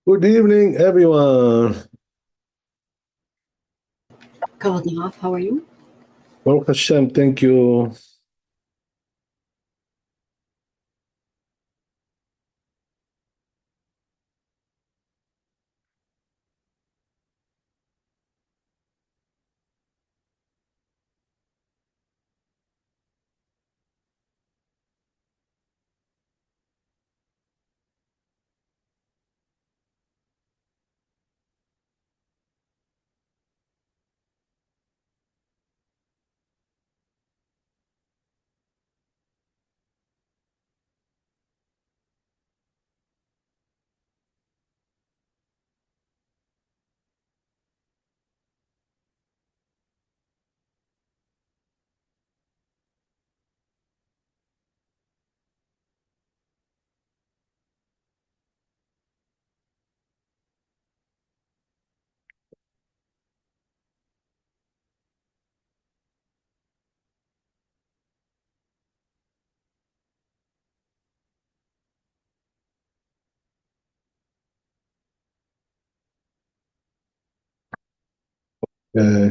Good evening, everyone. Danielov, how are you? Baruch Hashem, thank you. Uh,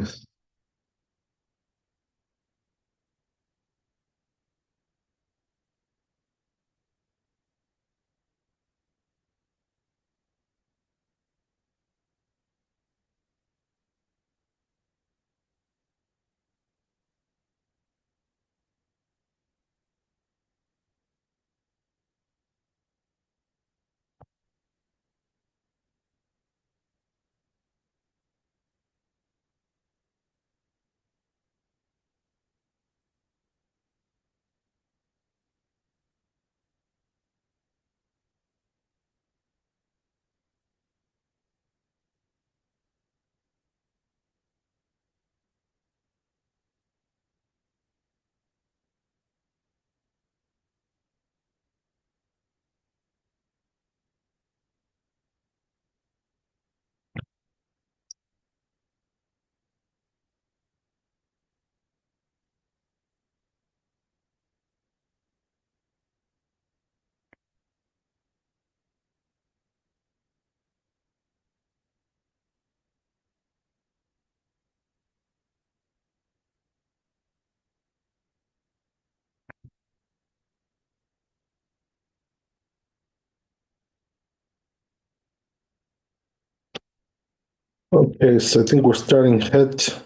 okay, so I think we're starting Het.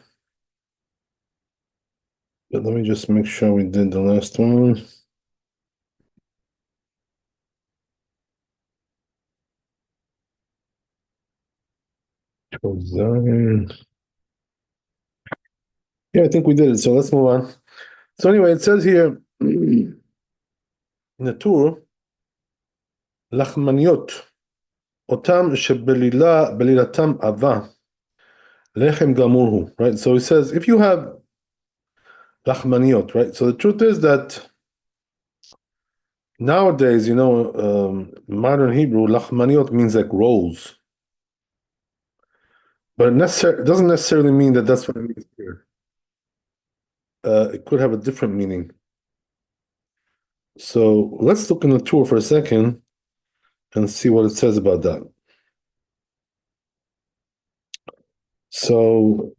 But let me just make sure we did the last one. Yeah, I think we did it. So let's move on. So anyway, it says here in the tour, לחמניות, אותם שבלילתם עבה, לחם גמור הוא, right? So it says, if you have לחמניות, right? So the truth is that nowadays, modern Hebrew, לחמניות means like rolls. But it doesn't necessarily mean that that's what it means here. It could have a different meaning. So let's look in the tour for a second and see what it says about that. So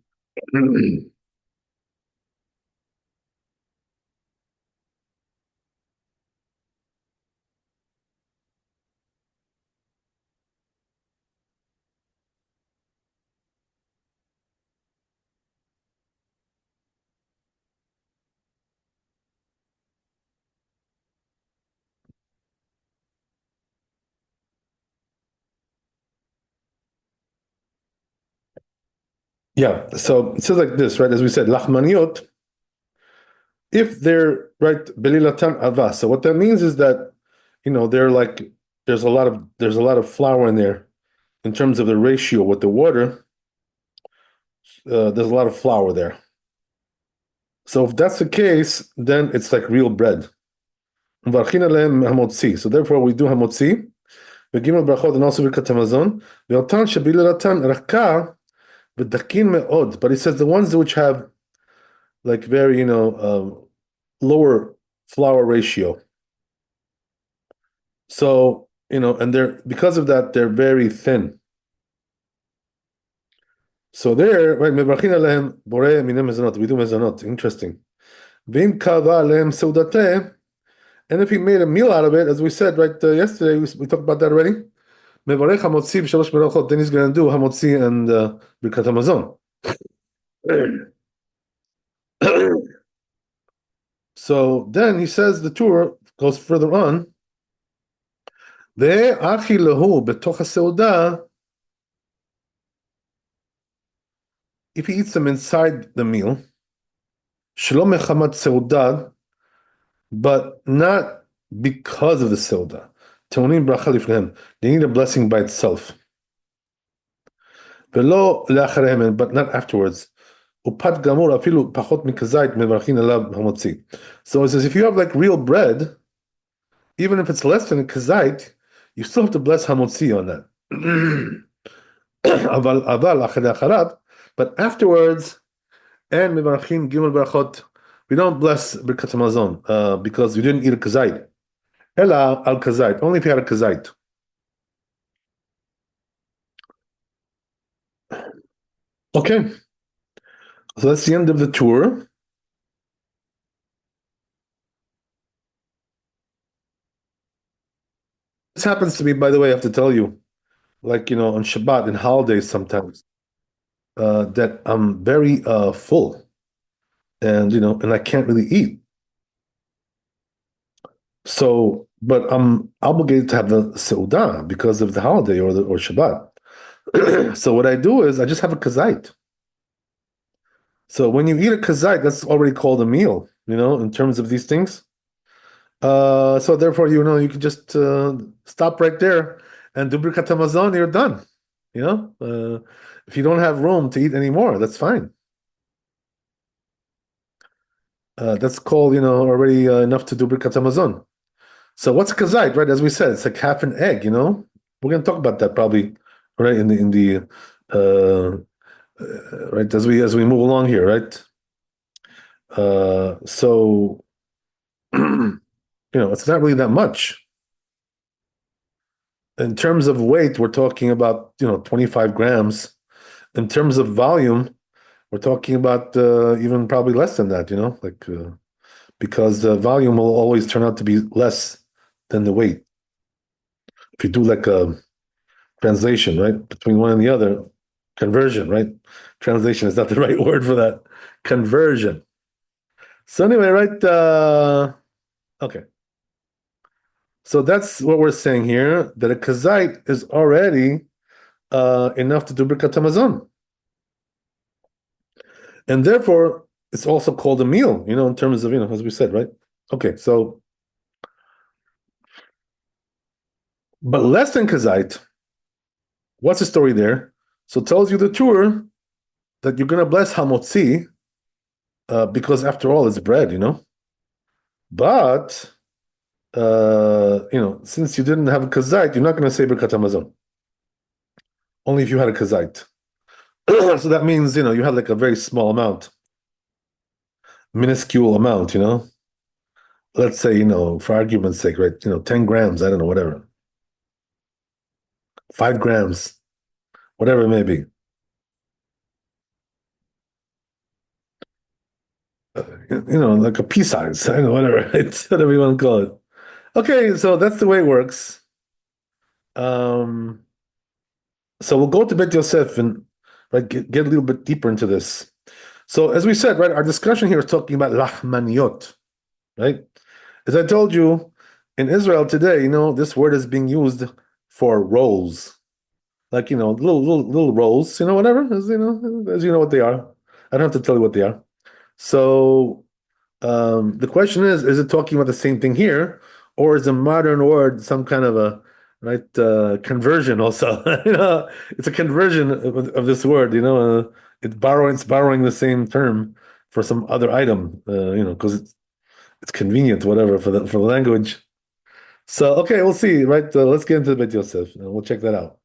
yeah, so it says like this, right? As we said, lachmaniot, if they're right, belilatan ava. So what that means is that they're like there's a lot of flour in there in terms of the ratio with the water. There's a lot of flour there. So if that's the case, then it's like real bread. So therefore we do hamotzi. וגימל ברכות and also ברכת המזון. ואותן שבלילתן רכה ודקים מאוד. But he says the ones which have like very lower flour ratio. So, and because of that, they're very thin. So there, right, mevarchin alehem borei minem mezonot. We do mezonot. Interesting. V'im kava alehem seudateh. And if he made a meal out of it, as we said right yesterday, we talked about that already. Mevarech hamotzi b'shalosh berachot. Then he's going to do hamotzi and birkat hamazon. So then he says the Torah goes further on. Ve'achi lehu betoch haseudah. If he eats them inside the meal, shelo mechamat seudah, but not because of the seudah. Tonim bracha lifnehem. They need a blessing by itself. Velo le'acharehem, but not afterwards. Upat gamur afilu pachot mikazait mevarchin alav hamotzi. So it says if you have like real bread, even if it's less than a kazait, you still have to bless hamotzi on that. But afterwards, and mevarchin gimel berachot, we don't bless birkat hamazon because you didn't eat a kazait. Ela al kazait, only if you had a kazait. Okay, so that's the end of the tour. This happens to me, by the way, I have to tell you, like, on Shabbat and holidays sometimes, that I'm very full and, and I can't really eat. So, but I'm obligated to have the seudah because of the holiday or Shabbat. So what I do is I just have a kazait. So when you eat a kazait, that's already called a meal, in terms of these things. So therefore, you can just stop right there and do birkat hamazon, you're done. If you don't have room to eat anymore, that's fine. That's called, already enough to do birkat hamazon. So what's kazait, right? As we said, it's like half an egg. We're going to talk about that probably, right? In the right as we move along here, right? So it's not really that much. In terms of weight, we're talking about 25 grams. In terms of volume, we're talking about even probably less than that. Because the volume will always turn out to be less than the weight. If you do like a translation, right, between one and the other, conversion, right? Translation is not the right word for that. Conversion. So anyway, right? Okay. So that's what we're saying here, that a kazait is already enough to do birkat hamazon. And therefore, it's also called a meal, in terms of, as we said, right? Okay, so, but less than kazait, what's the story there? So it tells you the tour that you're going to bless hamotzi because after all, it's bread, But, since you didn't have a kazait, you're not going to say birkat hamazon. Only if you had a kazait. So that means, you had like a very small amount, minuscule amount, Let's say, for argument's sake, right? 10 grams, I don't know, whatever. 5 grams, whatever it may be. Like a pea size, I don't know, whatever, it's whatever you want to call it. Okay, so that's the way it works. So we'll go to Bet Yosef and right, get a little bit deeper into this. So as we said, right, our discussion here is talking about lachmaniot, right? As I told you, in Israel today, this word is being used for rolls, like little rolls, whatever, as as you know what they are. I don't have to tell you what they are. So the question is it talking about the same thing here, or is a modern word some kind of a conversion also? It's a conversion of this word. It's borrowing the same term for some other item. Because it's convenient, whatever, for the language. So okay, we'll see. Right, let's get into Bet Yosef. We'll check that out.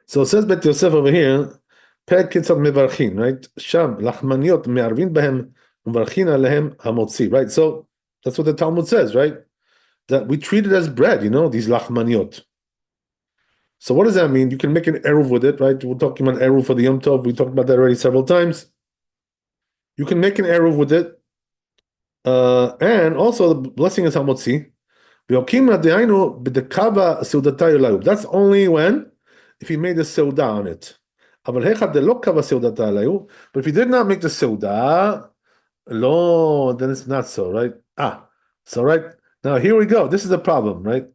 So it says Bet Yosef over here. פרק כיצד מברכים, right? שם, לחמניות מערבים בהם, ומברכים עליהם המוציא, right? So, that's what the Talmud says, right? that we treat it as bread, these lachmaniot. So what does that mean? You can make an eruv with it, right? We're talking about eruv for the Yom Tov. We talked about that already several times. You can make an eruv with it, and also the blessing is hamotzi. That's only when if he made a seuda on it. But if he did not make the seuda, lo, then it's not so, right? So right now here we go. This is the problem, right?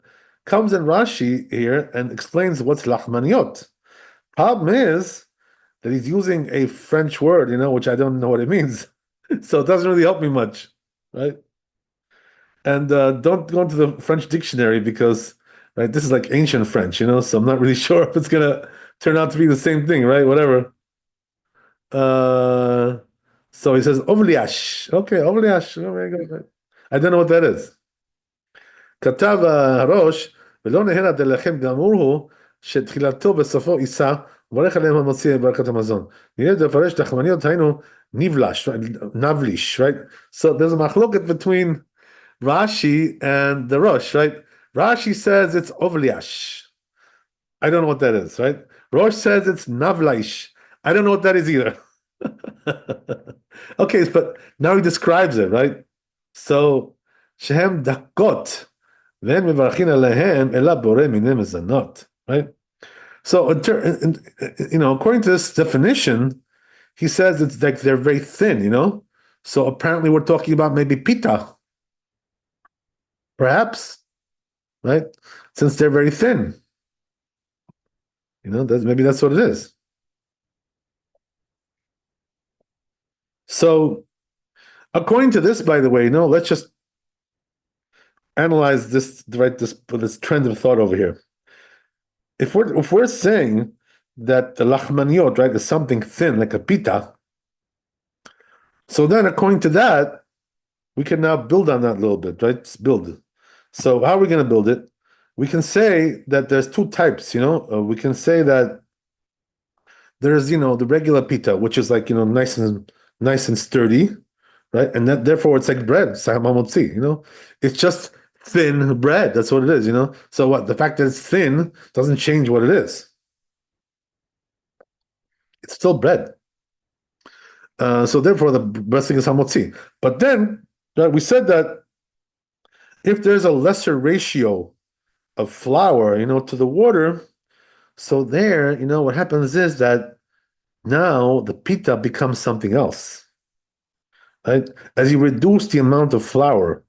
Comes in Rashi here and explains what's lachmaniot. Problem is that he's using a French word, which I don't know what it means. So it doesn't really help me much, right? And don't go into the French dictionary because, right, this is like ancient French, so I'm not really sure if it's gonna turn out to be the same thing, right? Whatever. Uh, so he says ovliash. Okay, ovliash. Oh my God. I don't know what that is. כתב הראש, ולא נהנה דלחם גמור הוא, שתחילתו וסופו יישא, וברך עליהם המוציא ברכת המזון. נראה לפרש תחמניות, היינו נבלש, נבליש, right? So there's a machloket between Rashi and the Rosh, right? Rashi says it's ovliash. I don't know what that is, right? Rosh says it's navlaish. I don't know what that is either. Okay, but now he describes it, right? So, shehem dakot, then mevarchin alehem ela bore mine mezanot, right? So, according to this definition, he says it's like they're very thin, So apparently we're talking about maybe pita, perhaps, right? Since they're very thin, maybe that's what it is. So, according to this, by the way, let's just analyze this, right? This trend of thought over here. If we're saying that the lachmaniot, right, is something thin like a pita, so then according to that, we can now build on that a little bit, right? Let's build. So how are we going to build it? We can say that there's two types, we can say that there's, the regular pita, which is like, nice and sturdy, right? And that therefore it's like bread, sahamamotzi, it's just thin bread. That's what it is, So what? The fact that it's thin doesn't change what it is. It's still bread. So therefore the blessing is hamotzi. But then, right, we said that if there's a lesser ratio of flour, to the water, so there, what happens is that now the pita becomes something else, right? As you reduce the amount of flour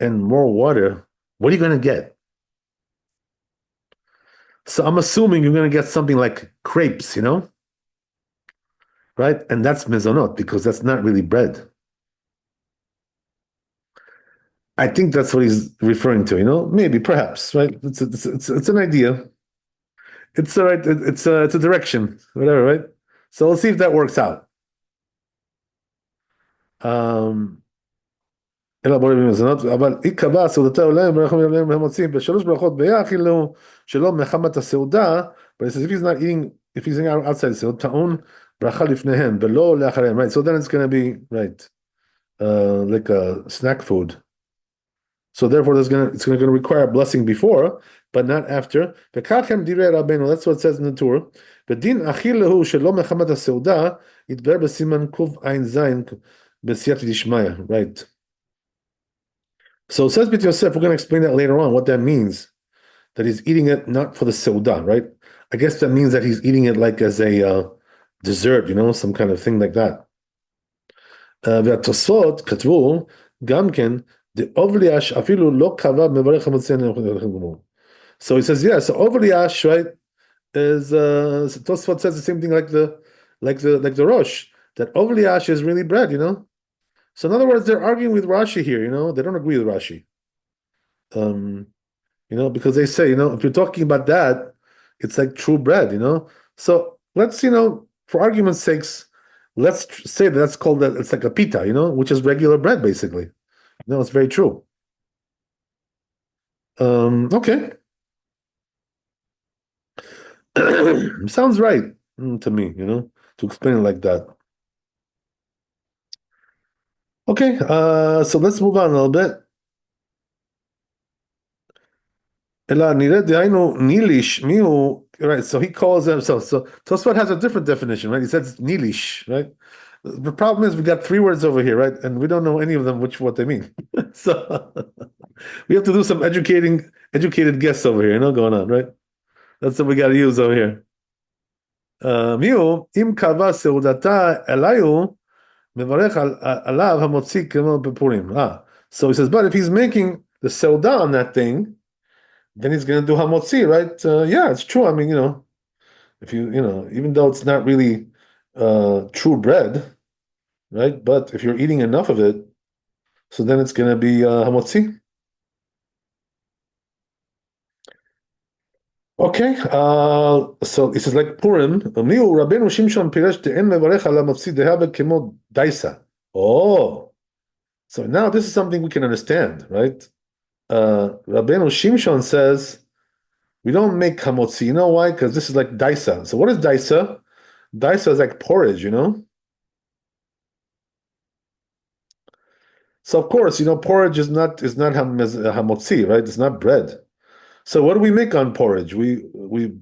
and more water, what are you going to get? So I'm assuming you're going to get something like crepes, right? And that's mezonot because that's not really bread. I think that's what he's referring to, maybe, perhaps, right? It's an idea. It's all right. It's a direction, whatever, right? So let's see if that works out. אבל ייקבע סעודתה עליהם ברחמים עליהם הם מוצאים בשלוש ברכות ביחילו שלא מחמת הסעודה, but it says if he's not eating, if he's eating outside the סעודה, טעון ברכה לפניהם ולא לאחריהם, right? So then it's going to be, right, like a snack food. So therefore it's going to require a blessing before, but not after. וכך דברי רבנו, that's what it says in the Torah. ודין אכילהו שלא מחמת הסעודה, יתברר בסימן קע"ז בסייעתא דשמיא, right? So it says with Yosef, we're going to explain that later on, what that means, that he's eating it not for the seudah, right? I guess that means that he's eating it like as a dessert, some kind of thing like that. והתוספות כתבו גם כן, דאובליאש אפילו לא קבע מברך המוציא. So he says, yeah, so ovliash, right, is so Tosfot says the same thing like the Rosh, that ovliash is really bread, So in other words, they're arguing with Rashi here, they don't agree with Rashi. Because they say, if you're talking about that, it's like true bread, So let's, for argument's sakes, let's say that's called that it's like a pita, which is regular bread, basically. It's very true. Okay. Sounds right to me, to explain it like that. Okay, so let's move on a little bit. אלא נראה דהיינו ניליש, מי הוא, right, so he calls them, so Tosfot has a different definition, right? He says nilish, right? The problem is we got three words over here, right? And we don't know any of them what they mean. So we have to do some educated guess over here, going on, right? That's what we got to use over here. מיהו, אם קרבה סעודתה אליו, מברך עליו המוציא כמו בפורים. So he says, but if he's making the seudah on that thing, then he's going to do hamotzi, right? Yeah, it's true. I mean, if even though it's not really true bread, right? But if you're eating enough of it, so then it's going to be hamotzi. Okay, so it says like Purim, Miu Rabbeinu Shimshon Piresh De'en Mevarech ala Motzi Dehave Kemo Daisa. Oh, so now this is something we can understand, right? Rabbeinu Shimshon says we don't make hamotzi. You know why? Because this is like daisa. So what is daisa? Daisa is like porridge, So of course, porridge is not hamotzi, right? It's not bread. So what do we make on porridge? We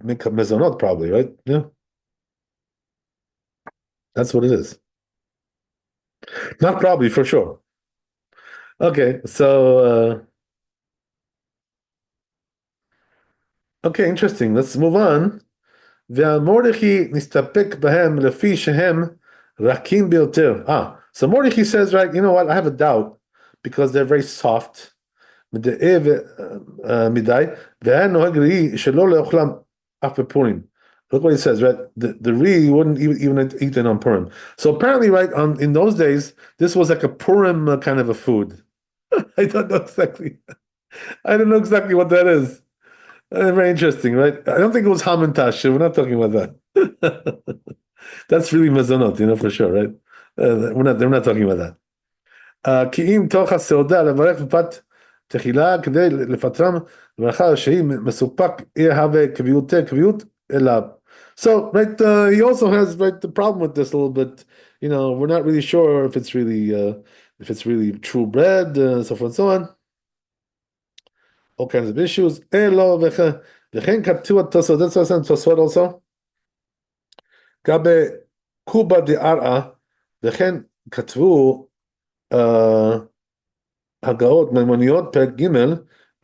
make a mezonot probably, right? Yeah. That's what it is. Not probably, for sure. Okay, so okay, interesting. Let's move on. והמורדכי נסתפק בהם לפי שהם רכים ביותר. So Mordechai says, right, you know what, I have a doubt, because they're very soft. מדי, והן נוהג ראי שלא לאוכלם אף בפורים. Look what he says, right? The re wouldn't even eat it on Purim. So apparently, right, in those days, this was like a Purim kind of a food. I don't know exactly. I don't know exactly what that is. Very interesting, right? I don't think it was Hamantash. We're not talking about that. That's really mezonot, for sure, right? They're not talking about that. כי אם תוך הסעודה לברך בפת תחילה כדי לפטרם ברכה שהיא מסופק יהווה קביעות אליו. So, right, he also has, right, the problem with this a little bit, we're not really sure if it's really true bread, so forth and so on. All kinds of issues. וכן כתוב התוספות, that's what I'm saying, תוספות also. גבי קובה דערעה, וכן כתבו הגאות מימוניות פרק ג'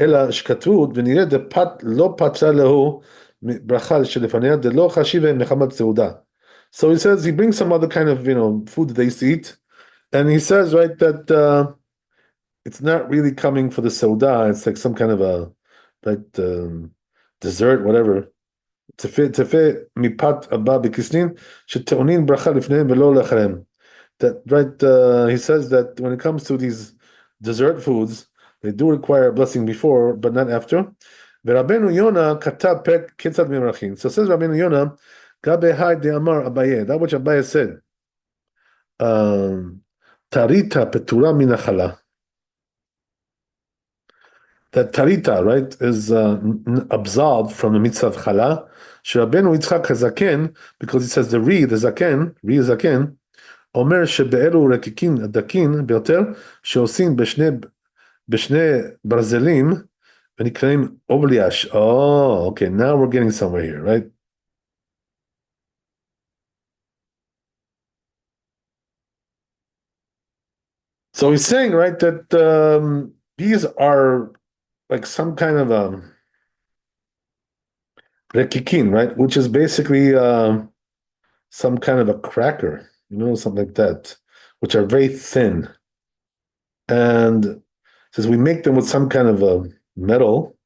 אלא שכתבו ונראה דפת לא פתרה לו ברכה שלפניה דלא חשיבה מחמת סעודה. So he says, he brings some other kind of, food that they used to eat, and he says, right, that it's not really coming for the seudah, it's like some kind of a dessert, whatever. תפה מפת הבא בכסלין שטעונים ברכה לפניהם ולא לאחריהם. That, right, he says that when it comes to these dessert foods, they do require a blessing before, but not after. ורבנו יונה כתב פרק כיצד מברכים. So says רבנו יונה, גבי היי דאמר אביי, that which Abaye said, תריתה פטורה מן החלה. That tarita, right, is absolved from the mitzvah of chala. Rabbeinu Yitzchak HaZaken, because he says the zaken, אומר שבאלו רקיקים דקים ביותר, שעושים בשני ברזלים, ונקראים אובליאש. Oh, okay, now we're getting somewhere here, right? So he's saying, right, that these are like some kind of rekikin, right, which is basically some kind of a cracker, something like that, which are very thin. And says we make them with some kind of a metal,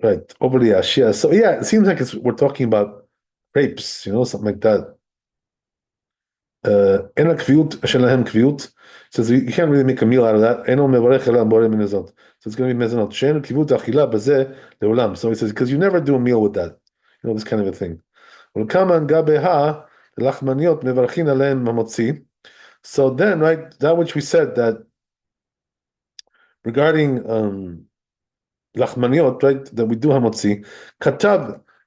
right, over the ashia. So yeah, it seems like we're talking about grapes, something like that. אין הקביעות שלהם קביעות, so you can't really make a meal out of that. אינו מברך אלא בורא מן הזאת. So it's going to be מזונות. שאין קביעות האכילה בזה לעולם. So he says, because you never do a meal with that. This kind of a thing. ולכמה גבי לחמניות מברכים עליהן המוציא. So then, right, that which we said that regarding לחמניות, right, that we do המוציא, כתב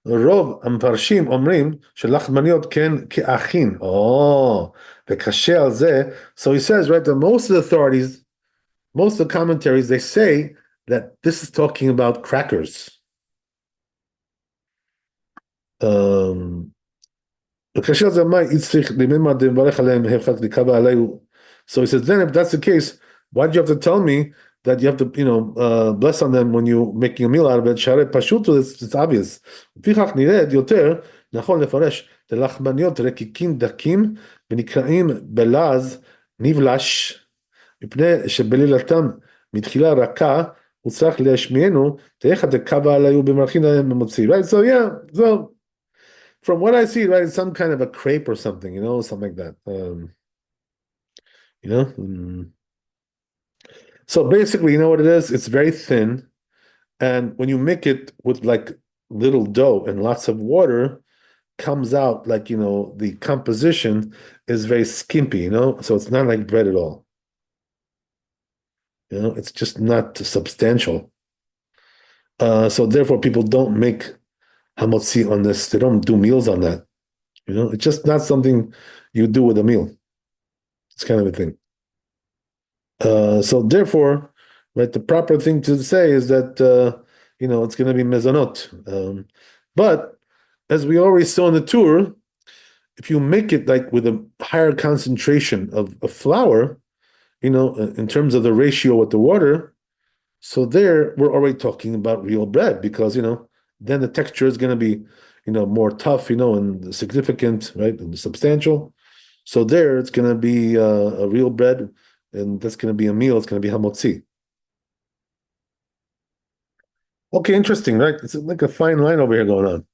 רוב המפרשים אומרים שלחמניות כן כאחין. וקשה על זה. So he says, right, that most of the authorities, most of the commentaries, they say that this is talking about crackers. Um, so he says, then if that's the case, why do you have to tell me that you have to, bless on them when you're making a meal out of it? It's obvious. לפיכך נרד יותר, נכון לפרש, דלחמניות רקיקים דקים ונקראים בלעז נבלש, מפני שבלילתם מתחילה רכה, הוא צריך להשמיענו, תאיך דקבה עליו במרכין עליהם במוציא. Right? So yeah, so from what I see, right, it's some kind of a crepe or something, something like that. You know? So basically, you know what it is? It's very thin. And when you make it with like little dough and lots of water, comes out like, the composition is very skimpy, So it's not like bread at all. It's just not substantial. So therefore, people don't make hamotzi on this. They don't do meals on that. It's just not something you do with a meal. It's kind of a thing. So therefore, right, the proper thing to say is that it's going to be mezonot. But as we already saw in the tour, if you make it like with a higher concentration of flour, in terms of the ratio with the water, so there we're already talking about real bread because then the texture is going to be more tough, and significant, right, and substantial. So there it's going to be a real bread. And that's going to be a meal. It's going to be hamotzi. Okay, interesting, right? It's like a fine line over here going on.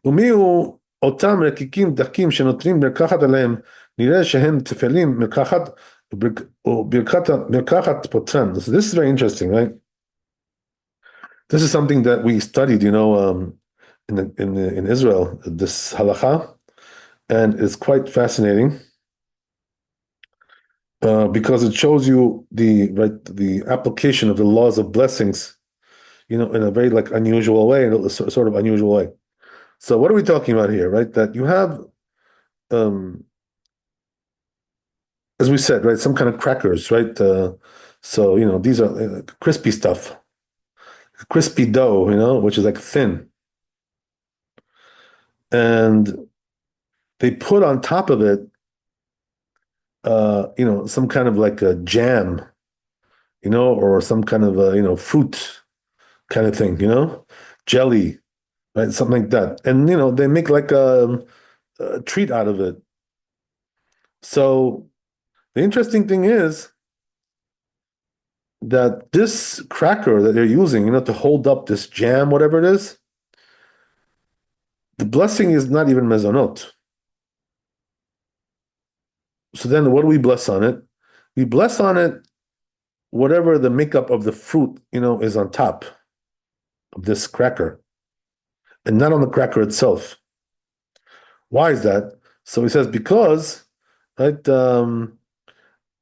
ומיהו אותם רקיקים דקים שנותנים מרקחת עליהם, נראה שהם תפלים מרקחת מרקחת פותרן. So this is very interesting, right? This is something that we studied, in Israel, this halacha, and it's quite fascinating. Because it shows you the application of the laws of blessings, in a very like unusual way, sort of unusual way. So what are we talking about here, right? That you have, as we said, right, some kind of crackers, right? So these are crispy stuff, crispy dough, which is like thin, and they put on top of it, some kind of like a jam, or some kind of a, fruit kind of thing, jelly, right? Something like that. And, they make like a treat out of it. So the interesting thing is that this cracker that they're using, to hold up this jam, whatever it is, the blessing is not even mezonot. So then what do we bless on it? We bless on it whatever the makeup of the fruit, is on top of this cracker, and not on the cracker itself. Why is that? So he says because, right,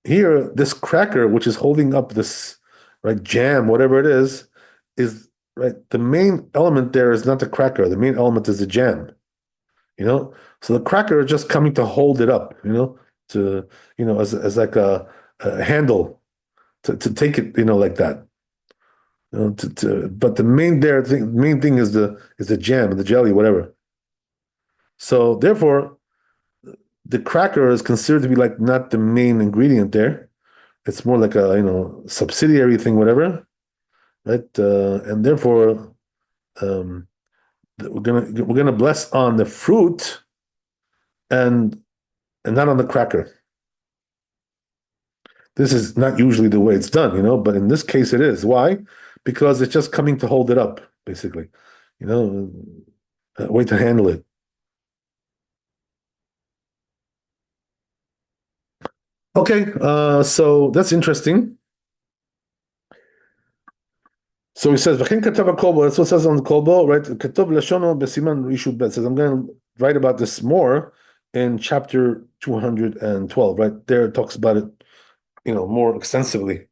here this cracker, which is holding up this right jam, whatever it is right. The main element there is not the cracker. The main element is the jam. So the cracker is just coming to hold it up. To as like a handle to take it, like that. But the main thing is the jam and the jelly, whatever. So therefore, the cracker is considered to be like not the main ingredient there. It's more like a subsidiary thing, whatever, right? And therefore, we're gonna bless on the fruit and not on the cracker. This is not usually the way it's done, but in this case it is. Why? Because it's just coming to hold it up, basically, a way to handle it. Okay, so that's interesting. So he says, "V'chen katav kolbo." That's what it says on the kolbo, right? Katav lashono besiman rishut bet. Says I'm going to write about this more in chapter 212. Right there, it talks about it, more extensively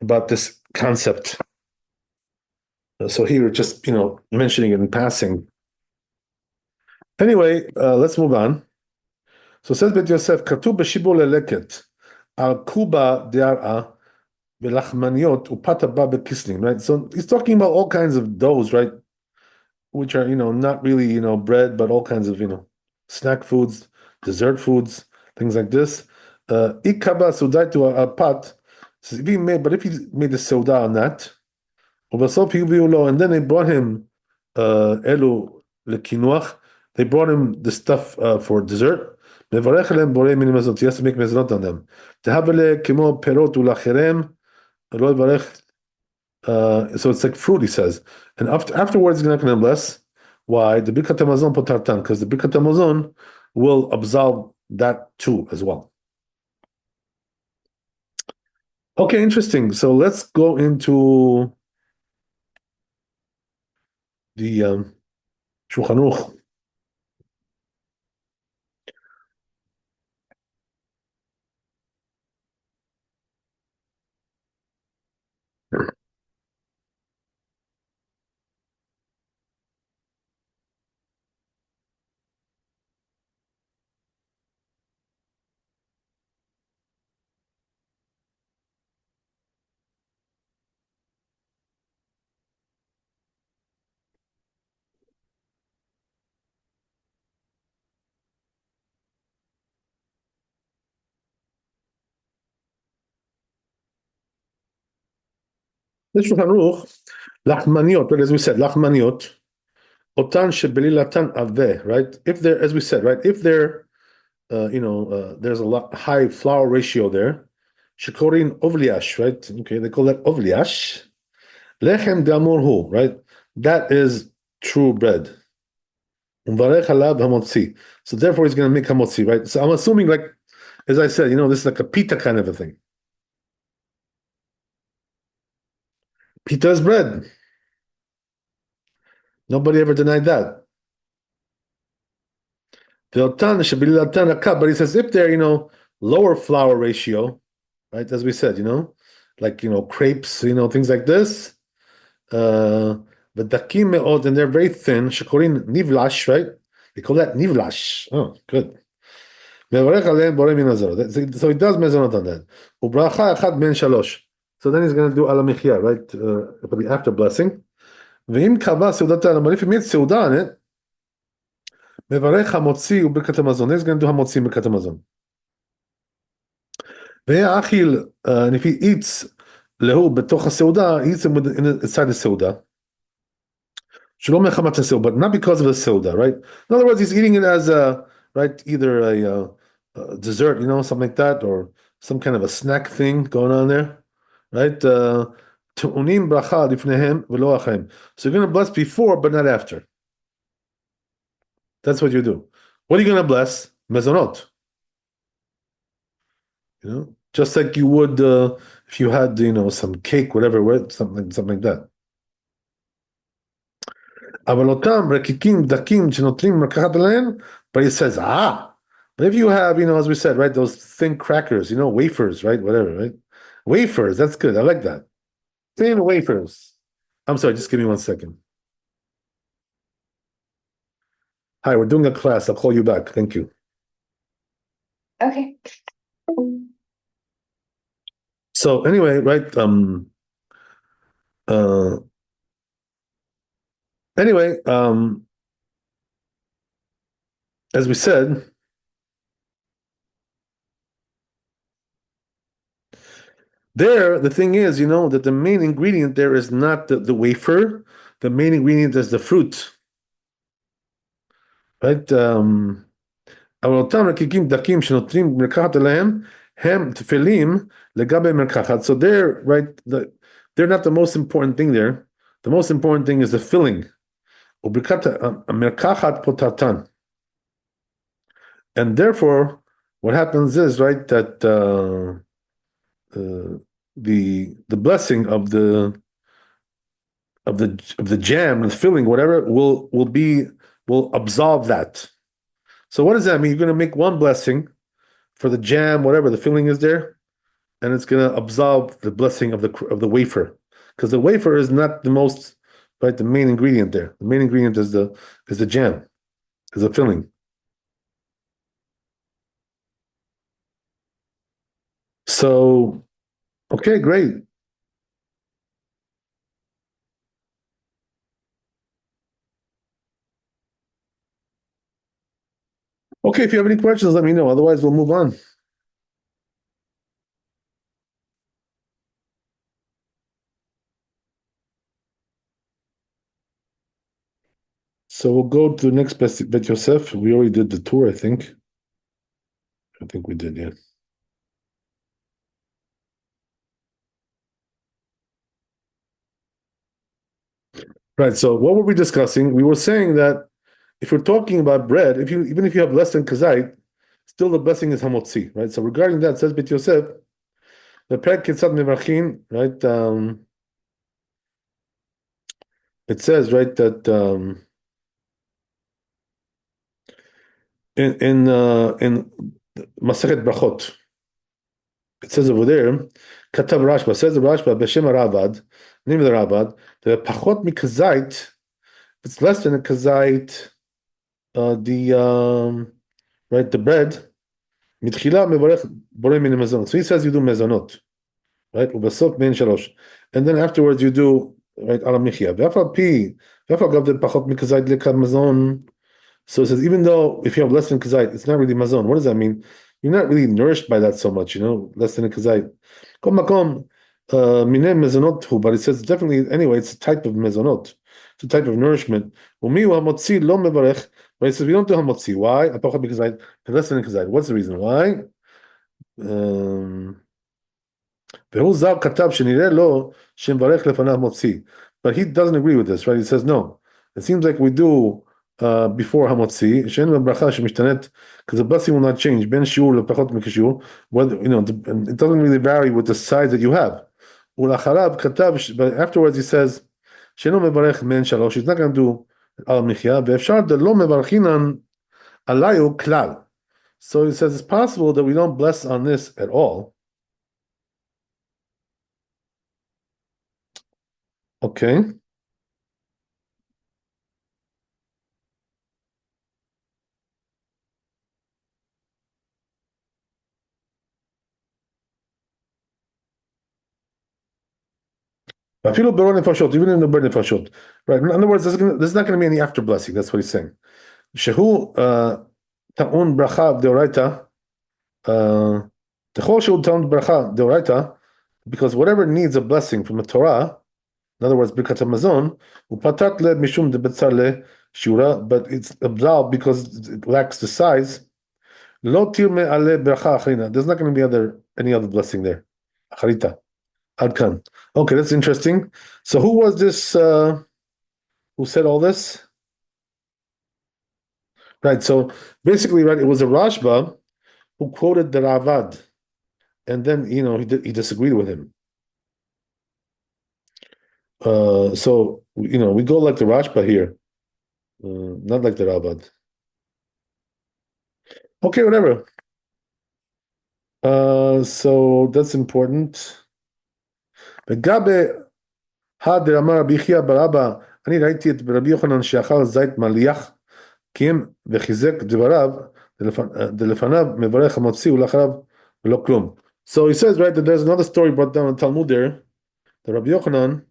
about this concept. So here, just mentioning it in passing. Anyway, let's move on. So it says Bet Yosef, Katuv b'shibur leleket al kuba de'ara velachmaniot upata ba bekisling, right? So he's talking about all kinds of doughs, right? Which are, not really, bread, but all kinds of, snack foods, dessert foods, things like this. Ikaba sudaitu al pat. Says if he made, but if he made the soda on that, ובסוף הביאו לו, and then they brought him אלו לקינוח, they brought him the stuff for dessert, מברך עליהם בורא מיני מזונות, he has to make מזונות on them. תהבלה כמו פירות ולאחריהם, לא יברך, so it's like fruit, he says. And afterwards, he's not going to bless. Why? The Birkat HaMazon potartan, because the Birkat HaMazon will absolve that too as well. Okay, interesting. So let's go into the Shulchan Aruch. This Shulchan Aruch, Lachmaniot, but as we said, Lachmaniot, Otan shebelilatan aveh, right? If there, as we said, right, if there, there's a lot high flour ratio there, shekorin ovliash, right? Okay, they call that ovliash. Lechem damurhu, right? That is true bread. Umvarech halav hamotzi. So therefore, he's going to make hamotzi, right? So I'm assuming, like, as I said, this is like a pita kind of a thing. Pita is bread. Nobody ever denied that. But he says if they're, lower flour ratio, right? As we said, like, crepes, things like this. But dakim me'od, and they're very thin. Shekorin nivlash, right? They call that nivlash. Oh, good. So he does mezonot on that. Ubracha echad ben shalosh. So then he's going to do ala michya, right? It'll be after blessing. V'im kava seudatan, but if he made seuda on it, mevarech hamotzi u'birkat hamazon. He's going to do hamotzi u'birkat hamazon. And if he eats lehu betoch haseuda, he eats it inside the seuda. But not because of the seuda, right? In other words, he's eating it as a, right, either a dessert, something like that, or some kind of a snack thing going on there, right? Tu'unim bracha lifnehem v'lo achem. So you're going to bless before, but not after. That's what you do. What are you going to bless? Mezonot. Just like you would if you had, some cake, whatever, something like that. But he says, but if you have, as we said, right, those thin crackers, wafers, right, whatever, right? Wafers, that's good. I like that. Thin wafers. I'm sorry, just give me 1 second. Hi, we're doing a class. I'll call you back. Thank you. Okay. So anyway, right, as we said, there, the thing is, that the main ingredient there is not the wafer. The main ingredient is the fruit. Right? אבל אותם רקיקים דקים שנותנים מרקחת עליהם, הם תפלים לגבי מרקחת. So they're, right, they're not the most important thing there. The most important thing is the filling. וברכת המרקחת פוטרתן. And therefore, what happens is, right, that the blessing of the jam, the filling, whatever, will absolve that. So what does that mean? You're going to make one blessing for the jam, whatever the filling is there, and it's going to absolve the blessing of the wafer, because the wafer is not the most, right, the main ingredient there. The main ingredient is the jam, is the filling. So, okay, great. Okay, if you have any questions, let me know. Otherwise, we'll move on. So we'll go to the next Bet Yosef. We already did the tour, I think. I think we did, yeah. Right. So what were we discussing? We were saying that if we're talking about bread, even if you have less than kazait, still the blessing is hamotzi, right? So regarding that, says Bet Yosef, the pek kitzad mevarchin, right? It says right that in Masachet Brachot, it says over there, Katav Rashba, says the Rashba, Beshem Ravad, name of the Ravad, the Pachot Mikazait, if it's less than a Kazait, right, the bread, Mitchila Mevarech Borei Min Mezonot. So he says you do Mezonot, right? Ubasot Mein Shalosh. And then afterwards you do, right, Alam Michia. Ve'afal Pi, Ve'afal Gav the Pachot Mikazait Lekad Mezon. So it says, even though if you have less than kazait, it's not really mazon. What does that mean? You're not really nourished by that so much, less than a kazait. Kol makom, mineh mezonot hu, but it says definitely, anyway, it's a type of mezonot. It's a type of nourishment. Umiu hamotzi lo mevarech, but it says we don't do hamotzi. Why? Apacha b'kazait, less than a kazait. What's the reason? Why? והוא זר כתב שנראה לו שמברך לפניו מוציא. But he doesn't agree with this, right? He says, no. It seems like we do before המוציא, שאין בברכה שמשתנית, because the blessing will not change, בין שיעור לפחות מכשיעור, whether, it doesn't really vary with the size that you have. ולאחריו כתב, but afterwards he says, שאינו מברך מן שלוש, he's not going to do על המחיה, ואפשר דלא מברכינן עליו כלל. So he says, it's possible that we don't bless on this at all. Okay. Even in the bird nefashot, right? In other words, there's not going to be any after blessing. That's what he's saying. Shehu ta'un bracha deoraita, the whole shehu ta'un bracha deoraita, because whatever needs a blessing from the Torah, in other words, birkat hamazon, upatat le mishum de betzar le shura, but it's absolved because it lacks the size. Lo tirme ale bracha acharina. There's not going to be any other blessing there. Acharita. Adkan. Okay, that's interesting. So who was this who said all this? Right, so basically, right, it was a Rashba who quoted the Ravad, and then he disagreed with him. So we go like the Rashba here, not like the Ravad. Okay, whatever. So that's important. לגבי הדרמה רבי חייא בר אבא, אני ראיתי את רבי יוחנן שאכל זית מליח, קיים וחיזק דבריו, דלפניו מברך המוציא ולאחריו ולא כלום. So he says, right, that there's another story brought down in Talmud there, that Rabbi Yochanan,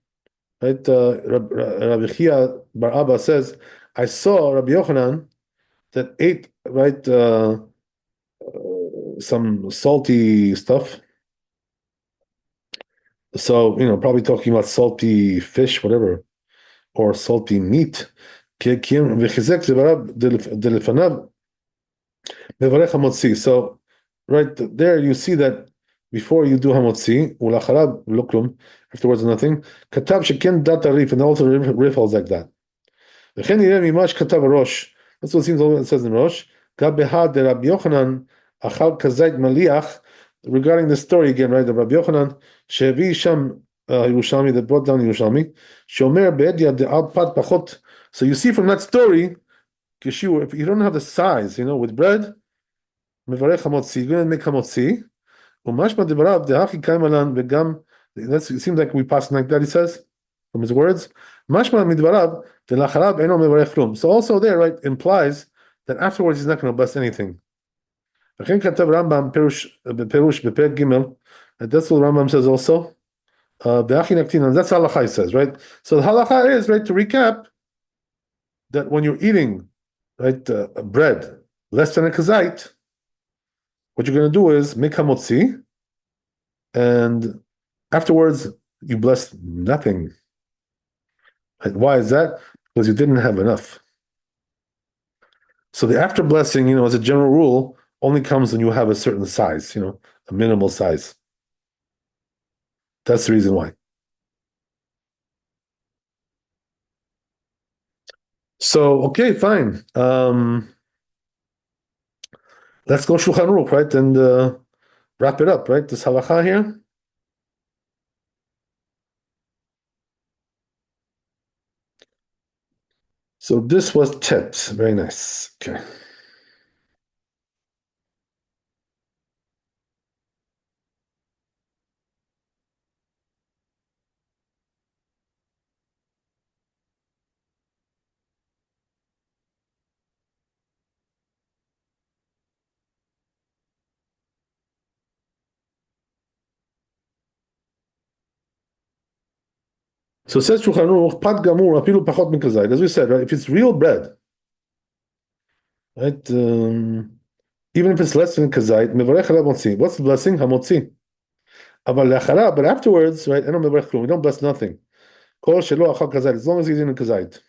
right, Rabbi Xiya bar Abba says, I saw Rabbi Yochanan that ate, right, some salty stuff. So, probably talking about salty fish, whatever, or salty meat. So, right there, you see that before you do hamotzi, afterwards nothing. Katab sheken dat arif, and also rif holds like that. That's what it seems it says in Rosh. Regarding the story again, right? The Rabbi Yochanan, Shevi Sham Yerushalmi, that brought down Yerushalmi, Shomer Be'edia de Al Pat Pachot. So you see from that story, if you don't have the size, with bread, Mevarech Hamotzi, you're going to make Hamotzi. Umashma Devarav, Dehachi Kaimalan, Begam, it seems like we pass like that, he says, from his words. Mashma Midvarav, Delacharav, Eno Mevarech Klum. So also there, right, implies that afterwards he's not going to bless anything. וכן כתב רמב"ם בפירוש בפרק ג', and that's what Rambam says also. That's halacha, he says, right? So the halacha is, right, to recap, that when you're eating, right, bread, less than a kazait, what you're going to do is make hamotzi, and afterwards you bless nothing. And why is that? Because you didn't have enough. So the after blessing, as a general rule, only comes when you have a certain size, a minimal size. That's the reason why. So, okay, fine. Let's go Shulchan Aruch, right? And wrap it up, right? This halacha here. So this was Tet. Very nice. Okay. So it says Shulchan Aruch, Pat Gamur, afilu pachot min kazait. As we said, right? If it's real bread, right? Even if it's less than kazait, mevarech alav motzi. What's the blessing? Hamotzi. But afterwards, right? Eno mevarech klum. We don't bless nothing. Kol shelo achal kazait. As long as he's in kazait.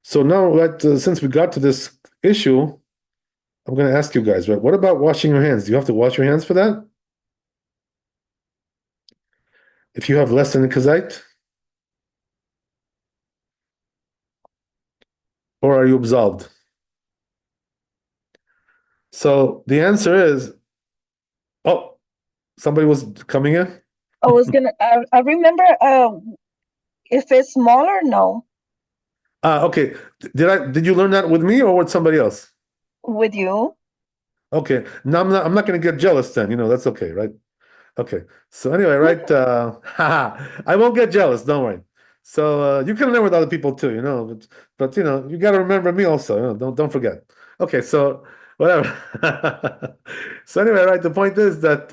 So now, right? Since we got to this issue, I'm going to ask you guys, right? What about washing your hands? Do you have to wash your hands for that? If you have less than a kazait? Or are you absolved? So the answer is, oh, somebody was coming in? I remember, if it's smaller, no, Okay. Did you learn that with me or with somebody else? with you. Okay. Now I'm not going to get jealous then. That's okay, right? Okay. So anyway, right? I won't get jealous. Don't worry. So you can learn with other people too, but you got to remember me also. Don't forget. Okay. So whatever. So anyway, right? The point is that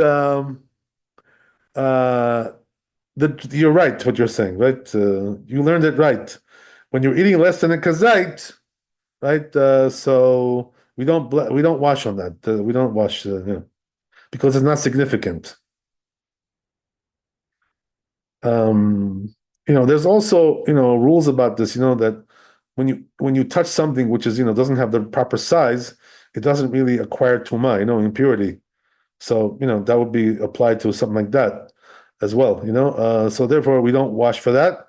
you're right. What you're saying, right? You learned it right. When you're eating less than a kazait, right? So we don't wash on that. We don't wash, because it's not significant. There's also rules about this. That when you touch something which is doesn't have the proper size, it doesn't really acquire tuma, impurity. So that would be applied to something like that as well. So therefore we don't wash for that.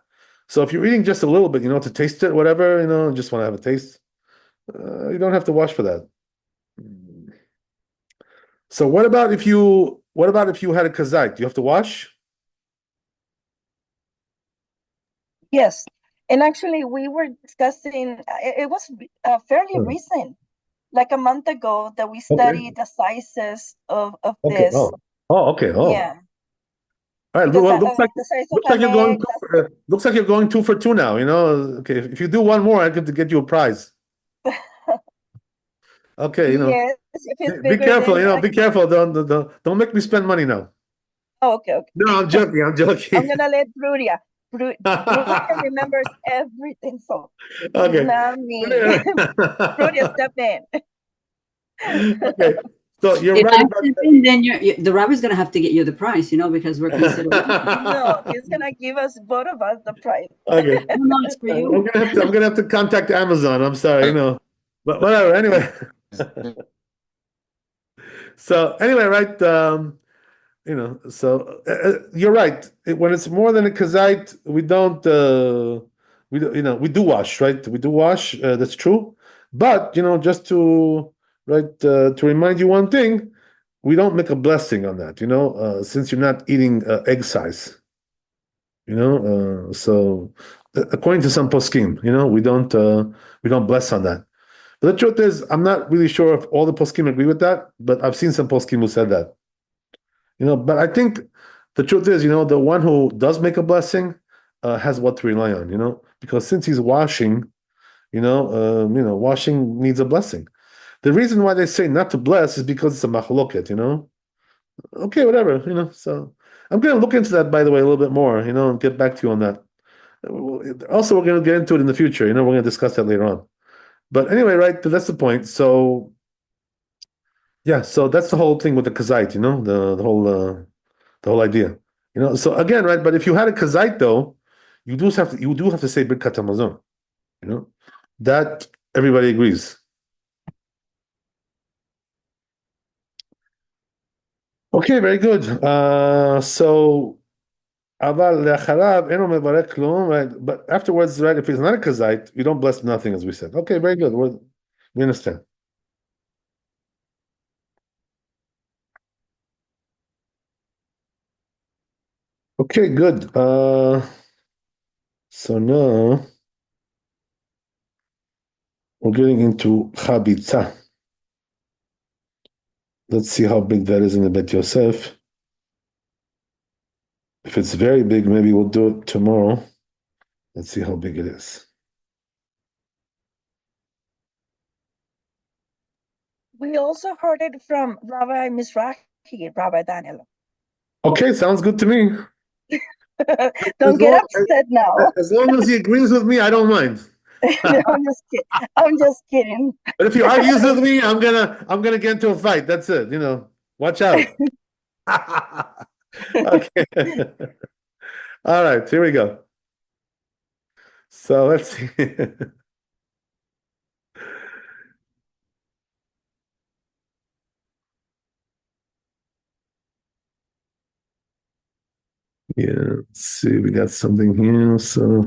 So if you're eating just a little bit, to taste it, whatever, just want to have a taste, you don't have to wash for that. So what about if you had a kazait? Do you have to wash? Yes. And actually, we were discussing, it was fairly recent, like a month ago, that we studied the sizes of Okay. this. Oh, okay. Oh. Yeah. All right. Because Well, the size of looks like you're going 2 for 2 now. Okay. If you do one more, I get to get you a prize. Okay. Yes, if it's Be bigger, careful. then Be careful. Don't make me spend money now. Oh, okay. No, I'm joking. I'm joking. I'm gonna let Brudia. Brudia remembers everything, so Okay. not me. Brudia, step in. Okay. So you're If right I about step that. in, then the rabbi's going to have to get you the price, because we're considering. No, he's gonna give us both of us the price. Okay. No, it's for you. I'm gonna have to contact Amazon. I'm sorry, but whatever. Anyway. So anyway, right? So you're right. When it's more than a kazait, we don't. We do wash, right? We do wash. That's true. But just to to remind you one thing, we don't make a blessing on that. Since you're not eating egg size. So according to some poskim, we don't bless on that. But the truth is, I'm not really sure if all the poskim agree with that, but I've seen some poskim who said that. But I think the truth is, the one who does make a blessing has what to rely on, because since he's washing, washing needs a blessing. The reason why they say not to bless is because it's a machloket, Okay, whatever, so I'm going to look into that, by the way, a little bit more, and get back to you on that. Also, we're going to get into it in the future, we're going to discuss that later on. But anyway, right? That's the point. So yeah, so that's the whole thing with the kazait, the whole idea. So again, right? But if you had a kazait though, you do have to say Birkat Hamazon. That everybody agrees. Okay, very good. So אבל לאחריו אינו מברך כלום, right? But afterwards, right, if it's not a kazait, you don't bless nothing, as we said. Okay, very good. We understand. Okay, good. So now we're getting into chabitza. Let's see how big that is in the Bet Yosef. If it's very big, maybe we'll do it tomorrow. Let's see how big it is. We also heard it from Rabbi Mizrahi, Rabbi Danielov. Okay, sounds good to me. Don't get upset now. As long as he agrees with me, I don't mind. No, I'm just kidding. I'm just kidding. But if he argues with me, I'm gonna get into a fight. That's it. Watch out. Okay. All right, here we go. So let's see. Yeah, let's see. We got something here. So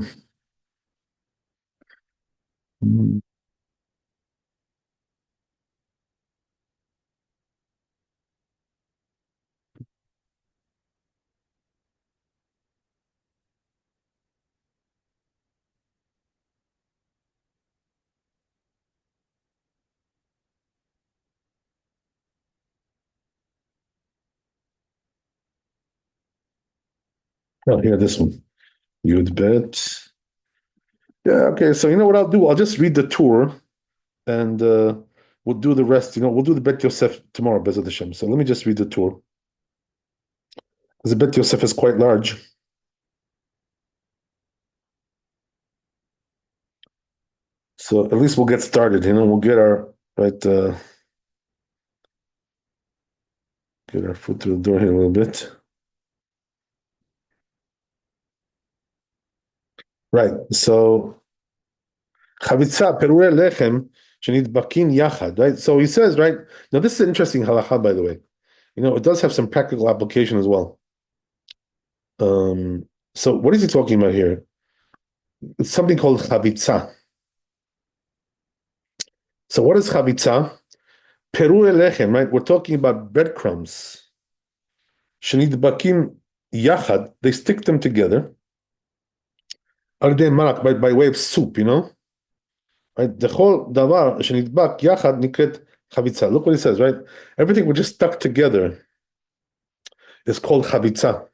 oh, here, this one. You'd bet. Yeah, okay. So you know what I'll do? I'll just read the tour and we'll do the rest. We'll do the Bet Yosef tomorrow, Bezat Hashem. So let me just read the tour. Because the Bet Yosef is quite large. So at least we'll get started, we'll get our get our foot through the door here a little bit. Right. So Chavitza perure lechem shenidbakin yachad, right? So he says, right? Now this is an interesting halacha, by the way. It does have some practical application as well. So what is he talking about here? It's something called chavitza. So what is chavitza? Perure lechem, right? We're talking about breadcrumbs. Shenidbakin yachad, they stick them together. By way of soup, right? The whole davar shenidbak yachad nikret chavitza. Look what he says, right? Everything which is stuck together is called chavitza.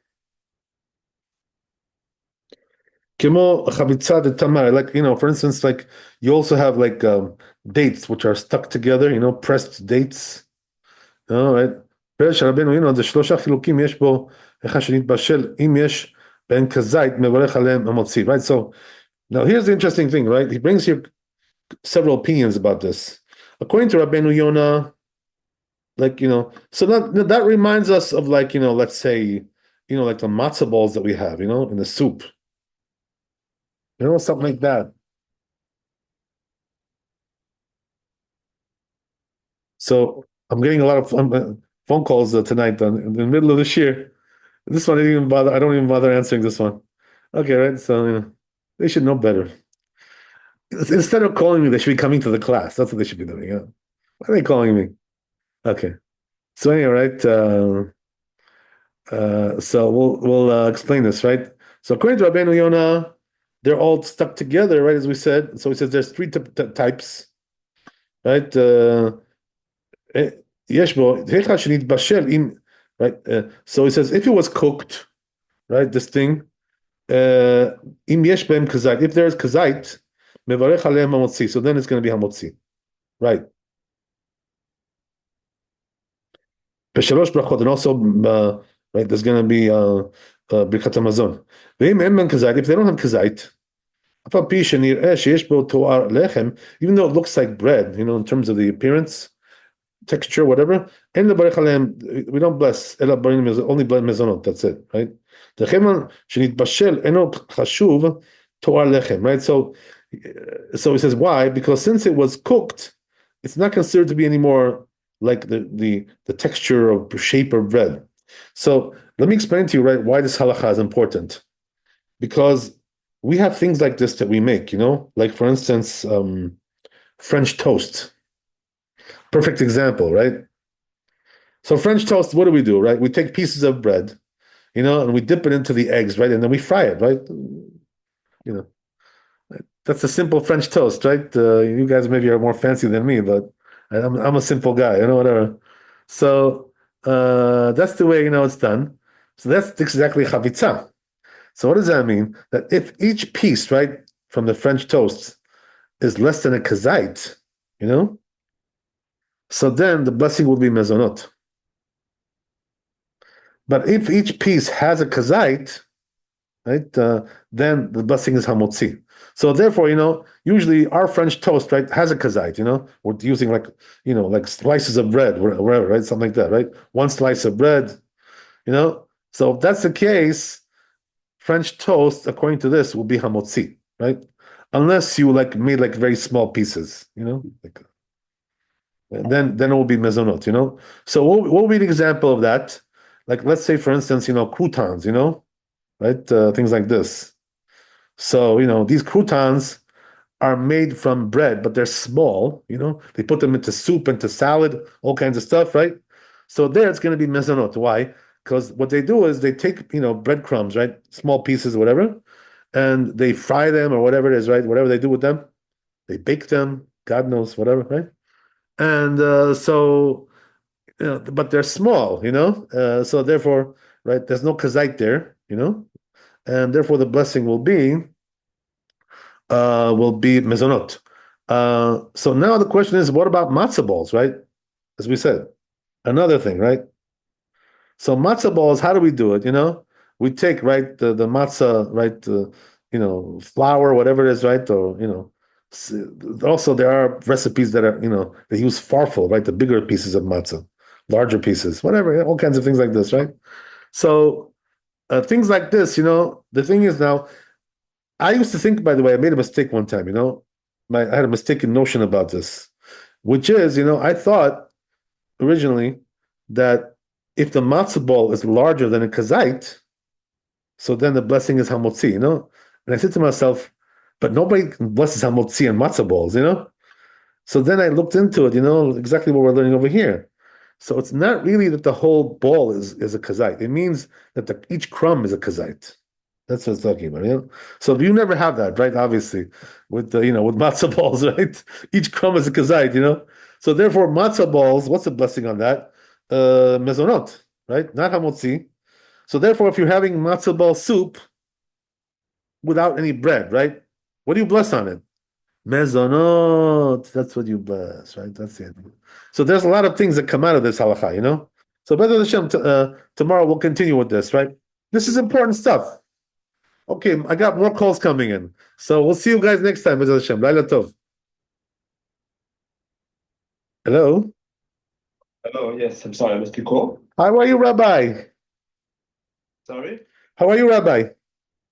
Kimo chavitza de tamar, like for instance, like you also have like dates which are stuck together, pressed dates. Right? פרש רבנו, זה שלושה חילוקים יש בו, אחד שנתבשל, אם יש בין כזית, מברך עליהם המוציא, right? So now here's the interesting thing, right? He brings here several opinions about this. According to Rabbeinu Yonah, so that reminds us of let's say, like the matzah balls that we have, in the soup. Something like that. So I'm getting a lot of phone calls tonight in the middle of this year. This one I don't even bother answering this one. Okay, right? So they should know better. Instead of calling me, they should be coming to the class. That's what they should be doing. Yeah. Why are they calling me? Okay. So anyway, right? So we'll explain this, right? So according to Rabbeinu Yonah, they're all stuck together, right? As we said. So he says there's three types, right? Right? So he says if it was cooked, right? This thing, if there is kazait, so then it's going to be hamotzi, right? And also, right, there's going to be birkat hamazon. If they don't have kazait, even though it looks like bread, in terms of the appearance, texture, whatever, we don't bless, only bless mezonot, that's it, right? Right? So he says, why? Because since it was cooked, it's not considered to be anymore like the texture of shape of bread. So let me explain to you, right, why this halacha is important. Because we have things like this that we make, like for instance, French toast. Perfect example, right? So French toast, what do, right? We take pieces of bread, and we dip it into the eggs, right? And then we fry it, right? That's a simple French toast, right? You guys maybe are more fancy than me, but I'm a simple guy, whatever. So that's the way, it's done. So that's exactly chavitza. So what does that mean? That if each piece, right, from the French toast is less than a kazait, so then the blessing will be mezonot. But if each piece has a kazait, right, then the blessing is hamotzi. So therefore, usually our French toast, right, has a kazait, we're using like slices of bread, wherever, right, something like that, right? One slice of bread, So if that's the case, French toast, according to this, will be hamotzi, right? Unless you made very small pieces, and then it will be mezonot, So what will be an example of that? Like let's say, for instance, croutons, right? Things like this. So these croutons are made from bread, but they're small. They put them into soup, into salad, all kinds of stuff, right? So there, it's going to be mezonot. Why? Because what they do is they take breadcrumbs, right, small pieces, whatever, and they fry them or whatever it is, right? Whatever they do with them, they bake them. God knows, whatever, right? And but they're small, so therefore, right, there's no kazait there, and therefore the blessing will be mezonot. So now the question is, what about matzah balls, right? As we said, another thing, right? So matzah balls, how do we do it? We take, right, the matzah, right, flour, whatever it is, right, or also there are recipes that are, they use farfel, right, the bigger pieces of matzah, larger pieces, whatever, all kinds of things like this, right? So things like this, the thing is now, I used to think, by the way, I made a mistake one time, I had a mistaken notion about this, which is, I thought originally that if the matzah ball is larger than a kazait, so then the blessing is hamotzi, And I said to myself, but nobody blesses hamotzi and matzah balls, So then I looked into it, exactly what we're learning over here. So it's not really that the whole ball is a kazait. It means that each crumb is a kazait. That's what it's talking about. So you never have that, right? Obviously, with with matzah balls, right? Each crumb is a kazait, So therefore, matzah balls. What's the blessing on that? Mezonot, right? Not hamotzi. So therefore, if you're having matzah ball soup without any bread, right? What do you bless on it? Mezonot. That's what you bless, right? That's it. So there's a lot of things that come out of this halacha, So B'ezras Hashem, tomorrow we'll continue with this, right? This is important stuff. Okay, I got more calls coming in. So we'll see you guys next time. B'ezras Hashem. Laila Tov. Hello? Hello, yes, I'm sorry, I missed your call. How are you, Rabbi? Sorry? How are you, Rabbi?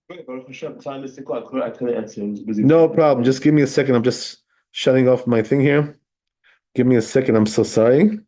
Wait, Baruch Hashem, sorry, I missed your call. I couldn't answer, I was busy. No problem. Just give me a second. I'm just shutting off my thing here. Give me a second. I'm so sorry.